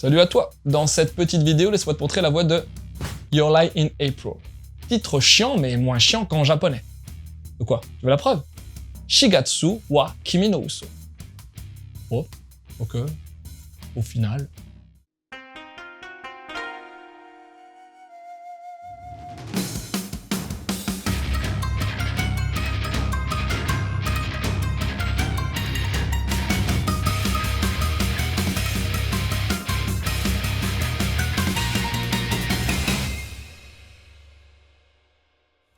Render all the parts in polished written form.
Salut à toi. Dans cette petite vidéo, laisse-moi te montrer la voix de Your Lie in April. Titre chiant, mais moins chiant qu'en japonais. De quoi? Tu veux la preuve? Shigatsu wa Kimi no Uso. Oh, ok. Au final.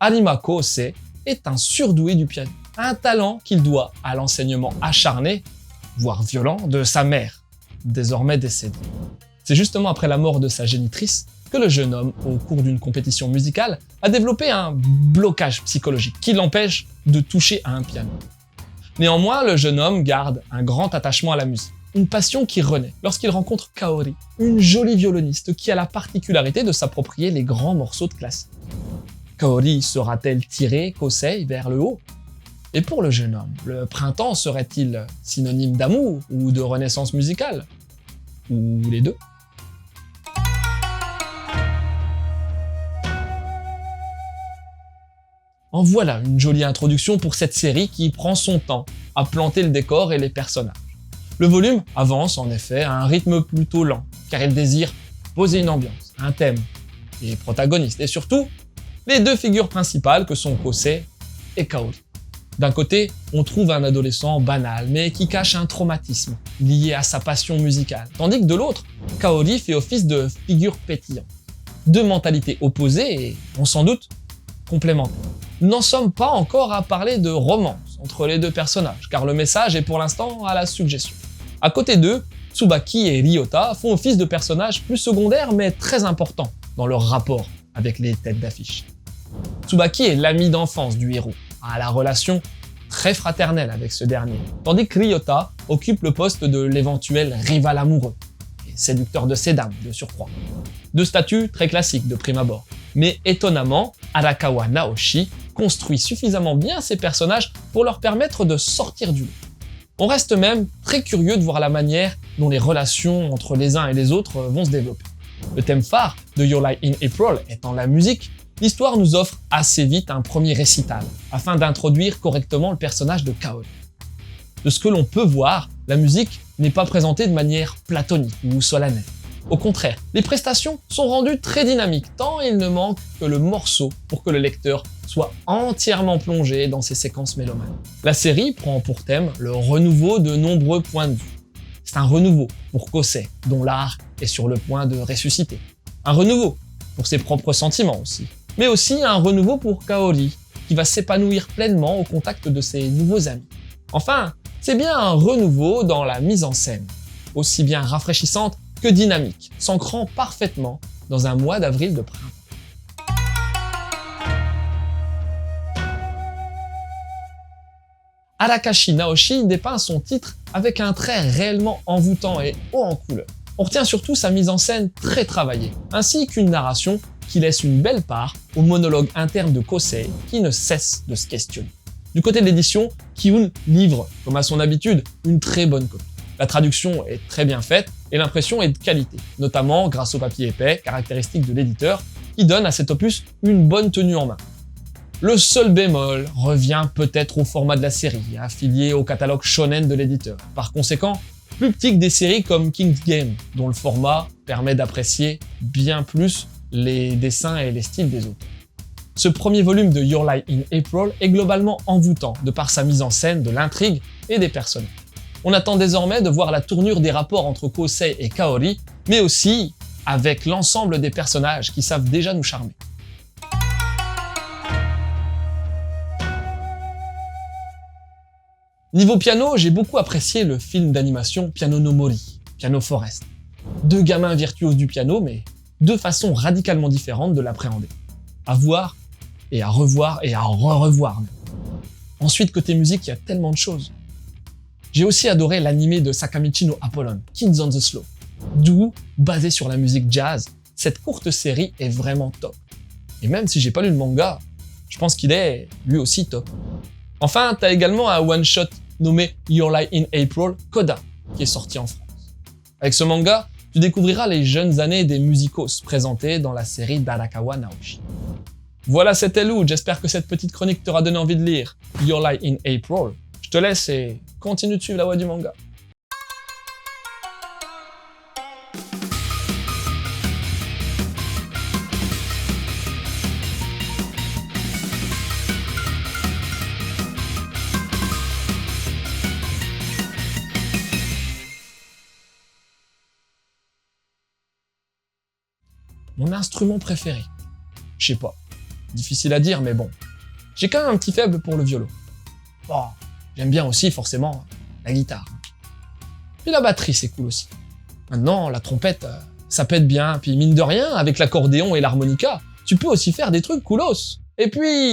Arima Kōsei est un surdoué du piano, un talent qu'il doit à l'enseignement acharné, voire violent, de sa mère, désormais décédée. C'est justement après la mort de sa génitrice que le jeune homme, au cours d'une compétition musicale, a développé un blocage psychologique qui l'empêche de toucher à un piano. Néanmoins, le jeune homme garde un grand attachement à la musique, une passion qui renaît lorsqu'il rencontre Kaori, une jolie violoniste qui a la particularité de s'approprier les grands morceaux de classique. Kaori saura-t-elle tirer Kōsei vers le haut? Et pour le jeune homme, le printemps serait-il synonyme d'amour ou de renaissance musicale? Ou les deux? En voilà une jolie introduction pour cette série qui prend son temps à planter le décor et les personnages. Le volume avance en effet à un rythme plutôt lent, car il désire poser une ambiance, un thème, les protagonistes et surtout les deux figures principales que sont Kōsei et Kaori. D'un côté, on trouve un adolescent banal, mais qui cache un traumatisme lié à sa passion musicale, tandis que de l'autre, Kaori fait office de figure pétillante. Deux mentalités opposées et, on s'en doute, complémentaires. Nous n'en sommes pas encore à parler de romance entre les deux personnages, car le message est pour l'instant à la suggestion. À côté d'eux, Tsubaki et Ryota font office de personnages plus secondaires mais très importants dans leur rapport avec les têtes d'affiche. Tsubaki est l'ami d'enfance du héros, a la relation très fraternelle avec ce dernier, tandis que Ryota occupe le poste de l'éventuel rival amoureux, et séducteur de ces dames de surcroît. Deux statuts très classiques de prime abord, mais étonnamment, Arakawa Naoshi construit suffisamment bien ses personnages pour leur permettre de sortir du lot. On reste même très curieux de voir la manière dont les relations entre les uns et les autres vont se développer. Le thème phare de Your Lie in April étant la musique, l'histoire nous offre assez vite un premier récital, afin d'introduire correctement le personnage de Kaori. De ce que l'on peut voir, la musique n'est pas présentée de manière platonique ou solennelle. Au contraire, les prestations sont rendues très dynamiques, tant il ne manque que le morceau pour que le lecteur soit entièrement plongé dans ces séquences mélomanes. La série prend pour thème le renouveau de nombreux points de vue. C'est un renouveau pour Kōsei, dont l'art est sur le point de ressusciter. Un renouveau pour ses propres sentiments aussi. Mais aussi un renouveau pour Kaori, qui va s'épanouir pleinement au contact de ses nouveaux amis. Enfin, c'est bien un renouveau dans la mise en scène, aussi bien rafraîchissante que dynamique, s'ancrant parfaitement dans un mois d'avril de printemps. Arakashi Naoshi dépeint son titre avec un trait réellement envoûtant et haut en couleur. On retient surtout sa mise en scène très travaillée, ainsi qu'une narration qui laisse une belle part au monologue interne de Kōsei qui ne cesse de se questionner. Du côté de l'édition, Kiun livre, comme à son habitude, une très bonne copie. La traduction est très bien faite et l'impression est de qualité, notamment grâce au papier épais, caractéristique de l'éditeur, qui donne à cet opus une bonne tenue en main. Le seul bémol revient peut-être au format de la série, affilié au catalogue shonen de l'éditeur. Par conséquent, plus petit que des séries comme King's Game, dont le format permet d'apprécier bien plus les dessins et les styles des auteurs. Ce premier volume de Your Lie in April est globalement envoûtant de par sa mise en scène de l'intrigue et des personnages. On attend désormais de voir la tournure des rapports entre Kōsei et Kaori, mais aussi avec l'ensemble des personnages qui savent déjà nous charmer. Niveau piano, j'ai beaucoup apprécié le film d'animation Piano no Mori, Piano Forest. Deux gamins virtuoses du piano, mais deux façons radicalement différentes de l'appréhender. À voir et à revoir et à re-revoir même. Ensuite, côté musique, il y a tellement de choses. J'ai aussi adoré l'animé de Sakamichi no Apollon, Kids on the Slope. Doux, basé sur la musique jazz, cette courte série est vraiment top. Et même si j'ai pas lu le manga, je pense qu'il est lui aussi top. Enfin, t'as également un one-shot nommé Your Lie in April, Coda, qui est sorti en France. Avec ce manga, tu découvriras les jeunes années des musicos présentés dans la série d'Arakawa Naoshi. Voilà, c'était Lou, j'espère que cette petite chronique t'aura donné envie de lire Your Lie in April. Je te laisse et continue de suivre la voie du manga. Mon instrument préféré? Je sais pas. Difficile à dire, mais bon. J'ai quand même un petit faible pour le violon. Bon, j'aime bien aussi, forcément, la guitare. Puis la batterie, c'est cool aussi. Maintenant, la trompette, ça pète bien. Puis mine de rien, avec l'accordéon et l'harmonica, tu peux aussi faire des trucs coolos. Et puis,